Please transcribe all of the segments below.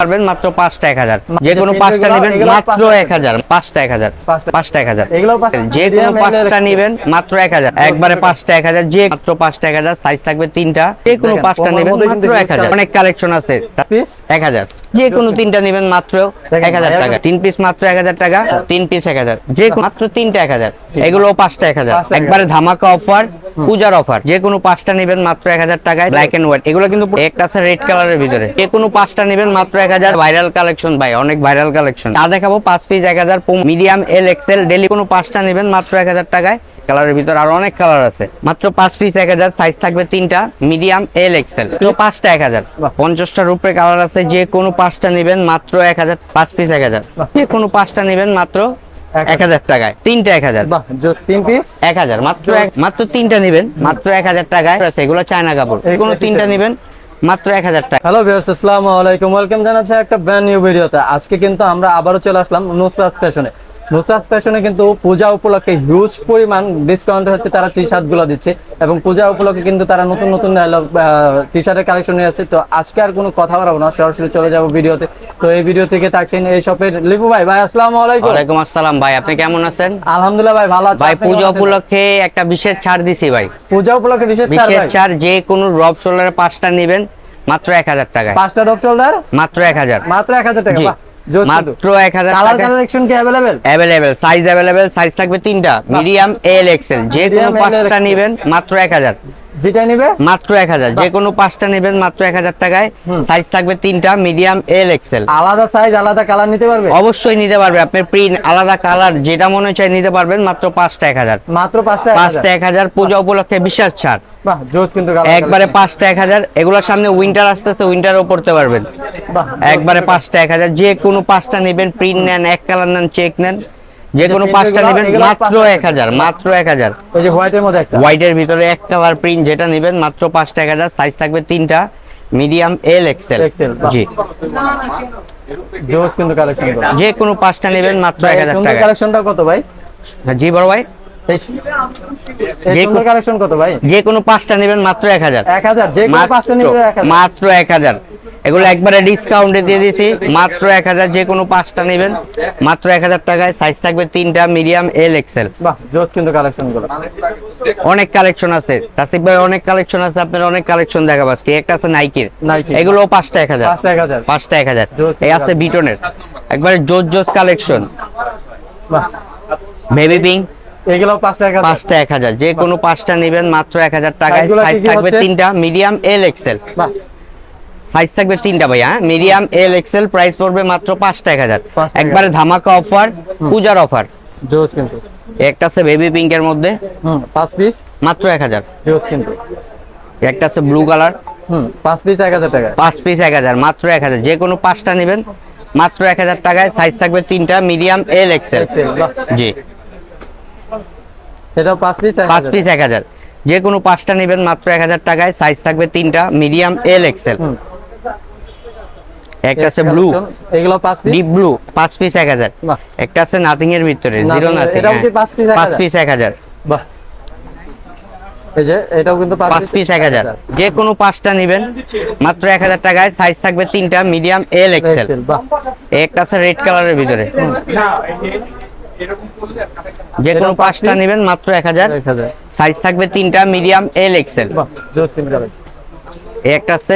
পারবেন মাত্র 5টা 1000, যে কোনো 5টা নেবেন মাত্র 1000, 5টা 1000, 5টা 1000, যে কোনো 5টা নেবেন মাত্র 1000, একবারে 5টা 1000, যে মাত্র 5টা 1000, সাইজ থাকবে 3টা, যে কোনো 5টা নেবেন মাত্র 1000। অনেক কালেকশন আছে, 1000, যে কোনো 3টা নেবেন মাত্র 1000 টাকা, 3 পিস মাত্র 1000 টাকা, 3 পিস 1000, যে মাত্র 3টা 1000, এগুলো 5টা 1000, একবারে ধামাকা অফার, পূজার অফার, যে কোনো 5টা নেবেন মাত্র 1000 টাকায়। ব্ল্যাক এন্ড হোয়াইট, এগুলো কিন্তু একটা আছে রেড কালারের ভিতরে, যে কোনো 5টা নেবেন মাত্র 1000। ভাইরাল কালেকশন ভাই, অনেক ভাইরাল কালেকশন। তা দেখাবো 5 piece 1000, medium L XL daily, কোনো 5টা নেবেন মাত্র 1000 টাকায়। কালারের ভিতর আর অনেক কালার আছে, মাত্র 5 পিস 1000, সাইজ থাকবে 3টা, মিডিয়াম এল এক্সেল, তো 5টা 1000, 50টার উপরে কালার আছে, যে কোনো 5টা নেবেন মাত্র 1000। 5 পিস 1000, যে কোনো 5টা নেবেন মাত্র 1000 টাকায়, 3টা 1000, 3 পিস 1000, মাত্র 3টা নেবেন মাত্র 1000 টাকায়। এগুলো চায়না কাপড়, কোনো 3টা নেবেন মাত্র 1000 টাকা। হ্যালো ভিউয়ার্স, আসসালামু আলাইকুম, ওয়েলকাম জানাচ্ছি একটা ব্র্যান্ড নিউ ভিডিওতে। আজকে কিন্তু আমরা আবারও চলে আসলাম নুসরাত ফ্যাশনে। নুসরাত ফ্যাশনে কিন্তু পূজা উপলক্ষে হিউজ পরিমাণ ডিসকাউন্ট হচ্ছে, তারা টি শার্ট গুলো দিচ্ছে এবং পূজা উপলক্ষে কিন্তু তারা নতুন নতুন টি শার্টের কালেকশন নিয়ে আসছে। তো আজকে আর কোনো কথা বলবো না, সরাসরি চলে যাবো ভিডিওতে। তো এই ভিডিও থেকে থাকছেন এই শপের লিপু ভাই। ভাই আসসালামু আলাইকুম। ওয়ালাইকুম আসসালাম ভাই, আপনি কেমন আছেন? আলহামদুলিল্লাহ ভাই, ভালো আছি ভাই। পূজা উপলক্ষে একটা বিশেষ ছাড় দিছি ভাই, পূজা উপলক্ষে বিশেষ ছাড়, যে কোনো ড্রপ শোল্ডারে 5টা নেবেন মাত্র 1000 টাকায়। 5টা ড্রপ শোল্ডার মাত্র 1000, মাত্র 1000 টাকা, মাত্র 1000 কালার কালেকশন কি अवेलेबल, সাইজ থাকবে 3টা, মিডিয়াম এল এক্সেল, যে কোনো 5টা নেবেন মাত্র 1000, যেটা নেবে মাত্র 1000, যে কোনো 5টা নেবেন মাত্র 1000 টাকায়। সাইজ থাকবে 3টা, মিডিয়াম এল এক্সেল। আলাদা সাইজ আলাদা কালার নিতে পারবে? অবশ্যই নিতে পারবে, আপনি প্রিন্ট আলাদা কালার যেটা মনে চায় নিতে পারবেন। মাত্র 5টা 1000, মাত্র 5টা 1000, পূজা উপলক্ষে বিশেষ ছাড়। বাহ, জোস কিন্তু একবারে 5টা 1000, এগুলোর সামনে উইন্টার আসতেছে, উইন্টারও পড়তে পারবেন। একবারে 5টা 1000, যে কোনো 5টা নেবেন, প্রিন্ট নেন, এক কালার নেন, চেক নেন, যে কোনো 5টা নেবেন মাত্র 1000, মাত্র 1000। এই যে হোয়াইটের মধ্যে একটা, হোয়াইটের ভিতরে এক কালার প্রিন্ট যেটা নেবেন মাত্র 5টা 1000, সাইজ থাকবে 3টা, মিডিয়াম এল এক্সেল। জি, জোস কিন্তু কালেকশন করো, যে কোনো 5টা নেবেন মাত্র 1000 টাকা। কালেকশনটা কত ভাই? জি বড় ভাই, এই সুন্দর কালেকশন কত ভাই? যে কোনো 5টা নেবেন মাত্র 1000, 1000, যে কোনো 5টা নেবেন 1000, মাত্র 1000। এগুলো একবারে ডিসকাউন্টে দিয়ে দিছি, মাত্র 1000, যে কোনো 5টা নেবেন মাত্র 1000 টাকায়। সাইজ থাকবে 3টা, মিডিয়াম এল এক্সেল। বাহ, জোস কিন্তু কালেকশন গুলো, অনেক কালেকশন আছে তাসিফ ভাই, অনেক কালেকশন আছে, আপনার অনেক কালেকশন দেখাবো আজকে। একটা আছে নাইকির, এগুলো 5টা 1000, 5টা 1000। এই আছে বিটনের, একবারে জোস কালেকশন। বাহ, বেবি পিঙ্ক, এগুলো 5টা 1000, যে কোনো 5টা নেবেন মাত্র 1000 টাকায়। সাইজ থাকবে 3টা, মিডিয়াম এল এক্সেল। বাহ, সাইজ থাকবে 3টা ভাই, হ্যাঁ, মিডিয়াম এল এক্সেল। প্রাইস পড়বে মাত্র 5টা 1000, একবারে ধামাকা অফার, পূজার অফার। জোস কিন্তু একটা আছে বেবি পিঙ্কের মধ্যে, 5 পিস মাত্র 1000। জোস কিন্তু একটা আছে ব্লু কালার, 5 পিস 1000 টাকা, 5 পিস 1000, মাত্র 1000, যে কোনো 5টা নেবেন মাত্র 1000 টাকায়। সাইজ থাকবে 3টা, মিডিয়াম এল এক্সেল। জি, এটা 5 পিস 1000, যে কোনো 5টা নেবেন মাত্র 1000 টাকায়। সাইজ থাকবে 3টা, মিডিয়াম এল এক্সেল। একটা আছে ব্লু, এগুলো 5 পিস ডিপ ব্লু, 5 পিস 1000। একটা আছে নাথিং এর ভিতরে, জিরো নাথিং, এটাও কি 5 পিস 5 পিস 1000। বাহ, এই যে এটাও কিন্তু 5 পিস 1000, যে কোনো 5টা নেবেন মাত্র 1000 টাকায়। সাইজ থাকবে 3টা, মিডিয়াম এল এক্সেল। বাহ, একটা আছে রেড কালারের ভিতরে, যে কোনো 5টা নেবেন মাত্র 1000, সাইজ থাকবে 3টা, মিডিয়াম এল এক্সেল। বাহ, জোস কিন্তু একটা আছে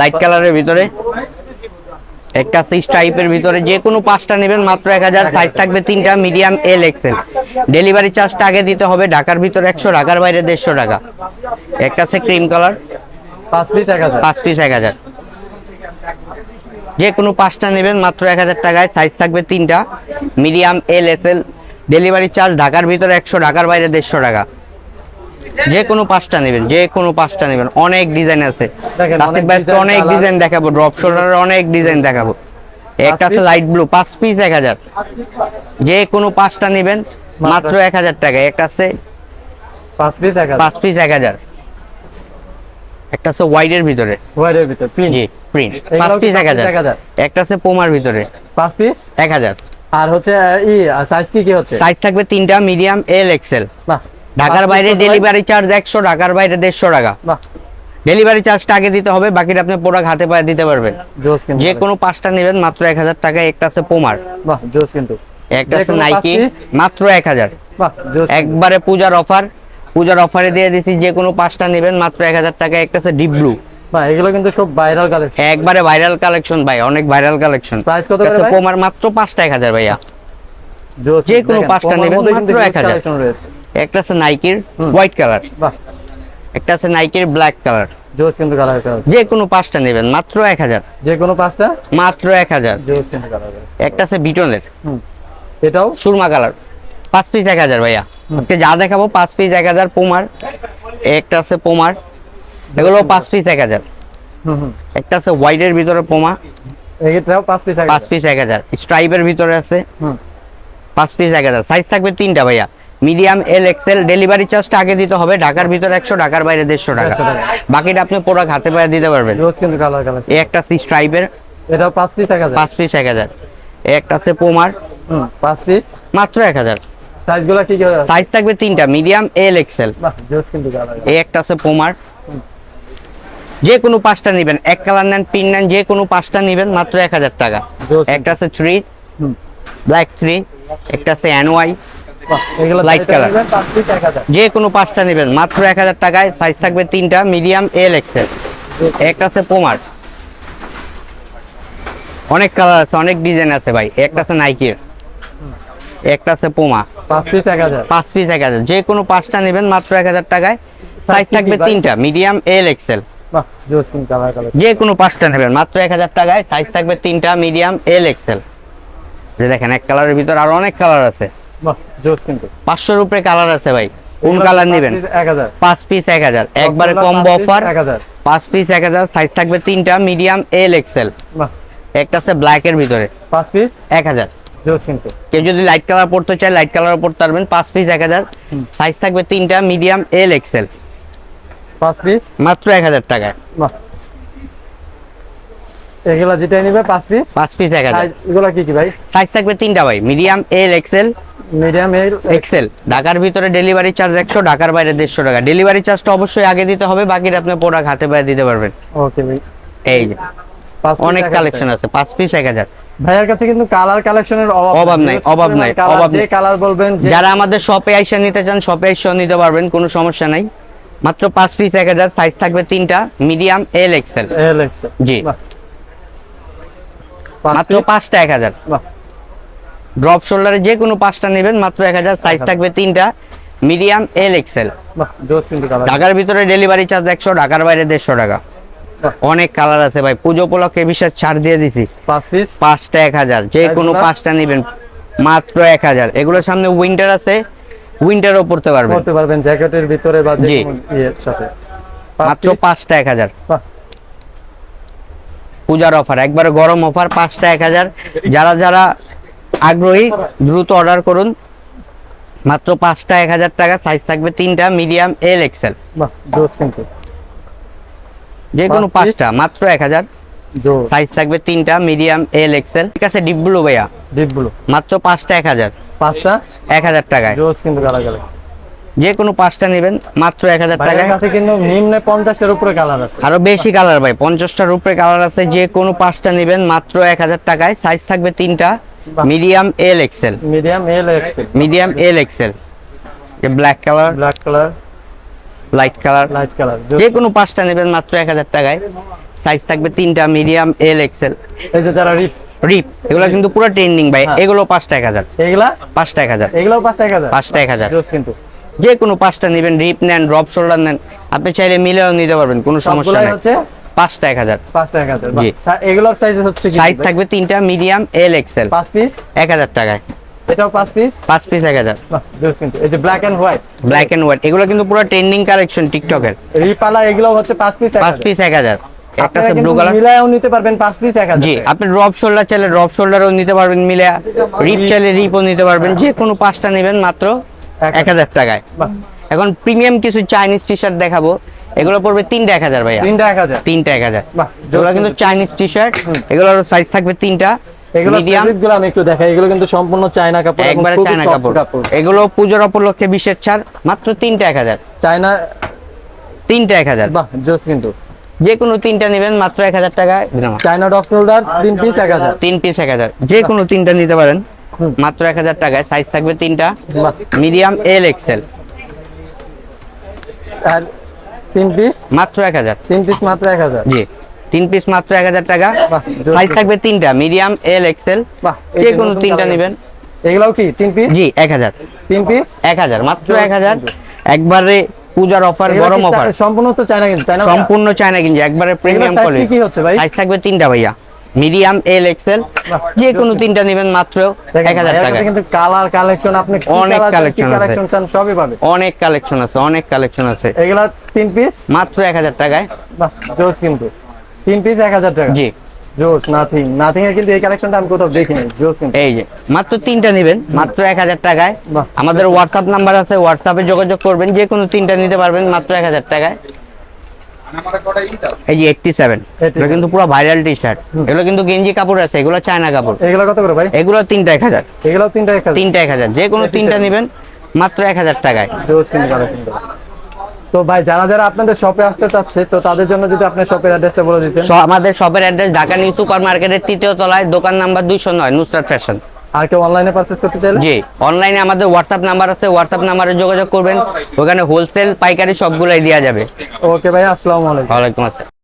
লাইট কালারের ভিতরে, একটা আছে স্ট্রাইপের ভিতরে, যে কোনো 5টা নেবেন মাত্র 1000, সাইজ থাকবে 3টা, মিডিয়াম এল এক্সেল। ডেলিভারি চার্জটা আগে দিতে হবে, ঢাকার ভিতরে 100, ঢাকার বাইরে 150 টাকা। একটা আছে ক্রিম কালার, 5 পিস 1000, 5 পিস 1000, যে কোনো 5টা নেবেন মাত্র 1000 টাকায়। সাইজ থাকবে 3টা, medium L XL. Delivery charge ঢাকার ভিতরে 100, ঢাকার বাইরে 150 টাকা। যে কোনো 5টা নেবেন, যে কোনো 5টা নেবেন। অনেক ডিজাইন আছে তাসিফ ভাই, অনেক ডিজাইন দেখাবো, ড্রপ শোল্ডারের অনেক ডিজাইন দেখাবো। একটা আছে লাইট ব্লু, 5 পিস 1000, যে কোনো 5টা নেবেন মাত্র 1000 টাকা। একটা আছে 5 পিস 1000, 5 পিস 1000। একটা আছে হোয়াইটের ভিতরে, হোয়াইটের ভিতরে প্রিন্ট, জি প্রিন্ট, 5 পিস 1000। একটা আছে পোমার ভিতরে, 5 পিস 1000। আর হচ্ছে সাইজ কি হচ্ছে? সাইজ থাকবে 3টা, মিডিয়াম এল এক্সেল। বাহ, ঢাকার বাইরে ডেলিভারি চার্জ 100, ঢাকার বাইরে 150 টাকা। বাহ, ডেলিভারি চার্জটা আগে দিতে হবে, বাকিটা আপনি প্রোডাক্ট হাতে পায়ে দিতে পারবেন। জোস কিন্তু যে কোনো 5টা নেবেন মাত্র 1000 টাকা। একটা আছে পোমার, বাহ জোস কিন্তু। একটা যে আছে কোনো পাঁচ নাইকি, piece? মাত্র 1000। বাহ জোস একবারে পূজার অফার, পূজার অফারে দিয়ে দিছি। যে কোনো 5টা নেবেন মাত্র 1000 টাকা। একটা আছে ডিপ ব্লু, বাহ এগুলো কিন্তু সব ভাইরাল কালেকশন। একবারে ভাইরাল কালেকশন ভাই, অনেক ভাইরাল কালেকশন। প্রাইস কত করে ভাই? পোমার মাত্র 5টা 1000 ভাইয়া। জোস যে কোনো দেখেন, 5টা কমার নেবেন মধ্যে মাত্র কিন্তু huge 1000। collection রয়েছে। একটা আছে নাইকির হোয়াইট কালার, বাহ একটা আছে নাইকির ব্ল্যাক কালার। জোস কিন্তু কালার। যে কোনো 5টা নেবেন মাত্র 1000, যে কোনো 5টা মাত্র 1000। জোস কিন্তু কালার। একটা আছে বিটনের এটাও সুরমা কালার, 5 পিস 1000 ভাইয়া। আজকে যা দেখাবো 5 পিস 1000 পোমার। একটা আছে পোমার, এগুলো 5 পিস 1000। একটা আছে হোয়াইটের ভিতরে পোমা, এটাও 5 পিস 5 পিস 1000। স্ট্রাইপের ভিতরে আছে 5 পিস 1000। সাইজ থাকবে 3টা ভাইয়া, মিডিয়াম এল এক্সেল। ডেলিভারি চার্জটা আগে দিতে হবে, ঢাকার ভিতরে 100, ঢাকার বাইরে 150 টাকা। 150 টাকা। বাকিটা আপনি প্রোডাক্ট হাতে পায়ে দিতে পারবেন। জোস কিন্তু কালার। এই একটা আছে স্ট্রাইপের, এটাও 5 পিস 1000। 5 পিস 1000। এই একটা আছে পোমার, 5 পিস। মাত্র 1000। সাইজগুলো কি কি আছে? সাইজ থাকবে 3টা, মিডিয়াম এল এক্সেল। বাহ জোস কিন্তু কালার। এই একটা আছে পোমার। যে কোনো 5টা নেবেন, এক কালার নেন, পিন নেন, যে কোনো 5টা নেবেন মাত্র 1000 টাকা। জোস। একটা আছে 3 ব্ল্যাক 3, একটা আছে এনওয়াই বাহ এগুলো লাইট কালার। 5 পিস 1000। যে কোনো 5টা নেবেন মাত্র 1000 টাকায়। সাইজ থাকবে 3টা, মিডিয়াম এল এক্সেল। একটা আছে পোমার, অনেক কালার আছে, অনেক ডিজাইন আছে ভাই। একটা আছে নাইকির, একটা আছে পোমা, 5 পিস 1000। 5 পিস 1000। যে কোনো 5টা নেবেন মাত্র 1000 টাকায়। সাইজ কি থাকবে ভাই? 3টা, মিডিয়াম এল এক্সেল। বাহ জোস কিন্তু কালার। যে কোনো 5টা নেবেন মাত্র 1000 টাকায়। সাইজ থাকবে 3টা, মিডিয়াম এল এক্সেল। যে দেখেন এক কালারের ভিতর আরো অনেক কালার আছে, বাহ জোস কিন্তু। 500 উপরে কালার আছে ভাই। কোন কালার নেবেন? 1000। 5 পিস 1000, একবারে কম্বো অফার। 1000। 5 পিস 1000। সাইজ থাকবে 3টা, মিডিয়াম এল এক্সেল। বাহ একটা আছে ব্ল্যাক এর ভিতরে 5 পিস 1000। জোস কিন্তু। কেউ যদি লাইট কালার পড়তে চায় লাইট কালার পড়তে পারবেন। 5 পিস 1000। সাইজ থাকবে 3টা, মিডিয়াম এল এক্সেল। 5 পিস মাত্র 1000 টাকায়। বাহ এগুলা যেটা নিবে 5 পিস। 5 পিস 1000। এগুলা কি কি ভাই? সাইজ থাকবে 3টা ভাই, medium L XL. Medium L XL. ঢাকার ভিতরে ডেলিভারি চার্জ 100, ঢাকার বাইরে 150 টাকা। ডেলিভারি চার্জটা অবশ্যই আগে দিতে হবে, বাকিটা আপনি প্রোডাক্ট হাতে পায়ে দিতে পারবেন। ওকে ভাই। এই যে 5 পিস অনেক 1000 কালেকশন আছে, 5 পিস 1000। ভাইয়ার কাছে কিন্তু কালার কালেকশনের অভাব নাই, অভাব নাই, অভাব যে নাই। কালার বলবেন যে যারা আমাদের শপে আইসা নিতে চান শপে আইসা নিতে পারবেন, কোনো সমস্যা নাই। মাত্র 5 পিস 1000। সাইজ থাকবে 3টা, medium L XL. L X. জি। বাহ মাত্র 5টা 1000। বাহ ড্রপ শোল্ডারে যে কোনো 5টা নেবেন মাত্র 1000। সাইজ থাকবে 3টা, মিডিয়াম এল এক্সেল। বাহ জোস কিন্তু কালার। ঢাকার ভিতরে ডেলিভারি চার্জ 100, ঢাকার বাইরে 150 টাকা। বাহ। অনেক কালার আছে ভাই, পুজো উপলক্ষে বিশেষ ছাড় দিয়ে দিছি। 5 পিস 5টা 1000। যে কোনো Size গুলা? 5টা নেবেন মাত্র 1000। এগুলোর সামনে উইন্টার আছে, উইন্টারও পড়তে পারবেন। করতে পারবেন জ্যাকেটের ভিতরে বা যে জি। কোনো ইয়ের সাথে। 5 মাত্র পিস 5টা 1000। বাহ পূজার অফার, একবারে গরম অফার। 5টা 1000। যারা যারা আগ্রহী দ্রুত অর্ডার করুন। মাত্র 5টা 1000 টাকা। সাইজ থাকবে 3টা, মিডিয়াম এল এক্সেল। বাহ জোস কিন্তু। যে কোনো 5 piece? 5টা মাত্র 1000। জোস। সাইজ থাকবে 3টা, মিডিয়াম এল এক্সেল। ঠিক আছে, ডিপ ব্লু ভাইয়া ডিপ ব্লু মাত্র 5টা 1000। 5টা 1000 টাকায়। জোস কিন্তু কালার। যে কোনো 5টা নেবেন মাত্র 1000 ভাইয়ের টাকায়। কাছে কিন্তু নিম্নে 50 এর উপরে কালার আছে। আরো বেশি কালার ভাই, 50টার উপরে কালার আছে। যে কোনো 5টা নেবেন মাত্র 1000 টাকায়। সাইজ থাকবে 3টা, বাহ। Medium L XL. Medium L XL. Medium L XL. Black colour, black colour light colour. Light colour. যে কোনো 5টা নেবেন মাত্র 1000 টাকায়। সাইজ থাকবে 3টা, মিডিয়াম এল এক্সেল। এই যে যারা রিপ রিপ এগুলো কিন্তু পুরো ট্রেন্ডিং ভাই। হ্যাঁ। এগুলো 5টা 1000। এগুলা 5টা 1000। এগুলাও 5টা 1000। 5টা 1000। জোস কিন্তু। যে কোনো 5টা নেবেন, রিপ নেন, ড্রপ শোল্ডার নেন, আপনি চাইলে মিলেও নিতে পারবেন, কোনো সমস্যা সবগুলাই নেই। হচ্ছে 5টা 1000। 5টা 1000। জি। এগুলোর সাইজ হচ্ছে কি? সাইজ থাকবে 3টা, মিডিয়াম এল এক্সেল। 5 পিস 1000 টাকায়। এটাও 5 পিস 5 পিস 1000। বাহ জোস কিন্তু। এই যে black and white black and white এগুলো কিন্তু পুরো ট্রেন্ডিং কালেকশন টিকটকের। রিপালা এগুলো হচ্ছে 5 পিস 5 পিস 1000। একটা আপনারা আছে ব্লু কিন্তু কালার। মিলায়ও নিতে পারবেন 5 পিস 1000। জি, আপনি ড্রপ শোল্ডার চাইলে ড্রপ শোল্ডারও নিতে পারবেন মিলে, রিপ চাইলে রিপও নিতে পারবেন। যে কোনো 5টা নেবেন মাত্র 1000 টাকায়। বাহ এখন প্রিমিয়াম কিছু চাইনিজ টি শার্ট দেখাবো, এগুলো পড়বে 3টা 1000 ভাইয়া। 3টা 1000। 3টা 1000। বাহ, এগুলো কিন্তু চাইনিজ টি শার্ট, এগুলোর সাইজ থাকবে 3টা, এগুলো মিডিয়াম ফেব্রিক্সগুলো আমি একটু দেখাই। এগুলো কিন্তু সম্পূর্ণ চায়না কাপড় এবং একবারে খুবই চায়না soft কাপড়। কাপড়। এগুলো পূজার উপলক্ষে বিশেষ ছাড়, মাত্র 3টা 1000। চায়না তিনটা 1000। বাহ জোস কিন্তু। যে কোনো তিনটা নেবেন মাত্র 1000 টাকায় দিলাম। China dog shoulder 3 piece 1000। 3 piece 1000, যে কোনো তিনটা নিতে পারেন মাত্র 1000 টাকায়। সাইজ থাকবে তিনটা, বাহ। মিডিয়াম, এল, এক্সেল। আর 3 পিস মাত্র 1000। 3 পিস মাত্র 1000। জি, 3 পিস মাত্র 1000 টাকা। বাহ, জোস সাইজ কিন্তু। থাকবে তিনটা, মিডিয়াম, এল, এক্সেল। বাহ, যে কোনো তিনটা নেবেন। এগুলাও কি 3 পিস? জি 1000। 3 পিস 1000, মাত্র জোস 1000। কিন্তু। একবারে পূজার অফার, গরম অফার। সম্পূর্ণ তো চায়না কিন্তু, তাই না? সম্পূর্ণ চায়না কিনছে, একবারে প্রিমিয়াম size কোয়ালিটি। কি হচ্ছে ভাই? সাইজ থাকবে তিনটা ভাইয়া, মিডিয়াম, এল, এক্সেল। বাহ, যে কোনো জোস তিনটা নেবেন মাত্র 1000 টাকা। কিন্তু কালার কালেকশন আপনি কি অনেক colour চান, কি collection আছে। কালেকশন চান সবই পাবে। অনেক কালেকশন আছে, অনেক কালেকশন আছে। এগুলা 3 পিস মাত্র 1000 টাকায়। বাহ জোস কিন্তু। 3 পিস 1000 টাকা। জি, জোস। নাথিং এর কিন্তু এই কালেকশনটা আমি কোথাও দেখিনি। জোস কিন্তু। এই যে মাত্র তিনটা নেবেন মাত্র 1000 টাকায়। বাহ। আমাদের হোয়াটসঅ্যাপ নাম্বার আছে, হোয়াটসঅ্যাপে যোগাযোগ করবেন, যে কোনো তিনটা নিতে পারবেন মাত্র 1000 টাকায়। এই যে 87, এটা কিন্তু পুরো ভাইরাল টি শার্ট। এগুলো কিন্তু গেঞ্জি কাপড় আছে, এগুলো চায়না কাপড়। এগুলা কত করে ভাই? এগুলো তিনটা 1000। এগুলাও 3টা 1000। তিনটা 1000, যে কোনো তিনটা নেবেন মাত্র 1000 টাকায়। জোস কিন্তু কালেকশন। তো ভাই যারা যারা আপনাদের শপে আসতে চাচ্ছে, তো তাদের জন্য যদি আপনার শপের অ্যাড্রেসটা বলে দিতেন। আমাদের শপের অ্যাড্রেস ঢাকা নিউ সুপার মার্কেটের 3য় তলায়, দোকান নাম্বার 209, নুসরাত ফ্যাশন। আর কেউ অনলাইনে পারচেজ করতে চাইলে? জি, অনলাইনে আমাদের হোয়াটসঅ্যাপ নাম্বার আছে, হোয়াটসঅ্যাপ নাম্বারে যোগাযোগ করবেন। ওখানে হোলসেল, পাইকারি সবগুলাই দেওয়া যাবে। ওকে ভাই, আসসালামু আলাইকুম। ওয়ালাইকুম আসসালাম।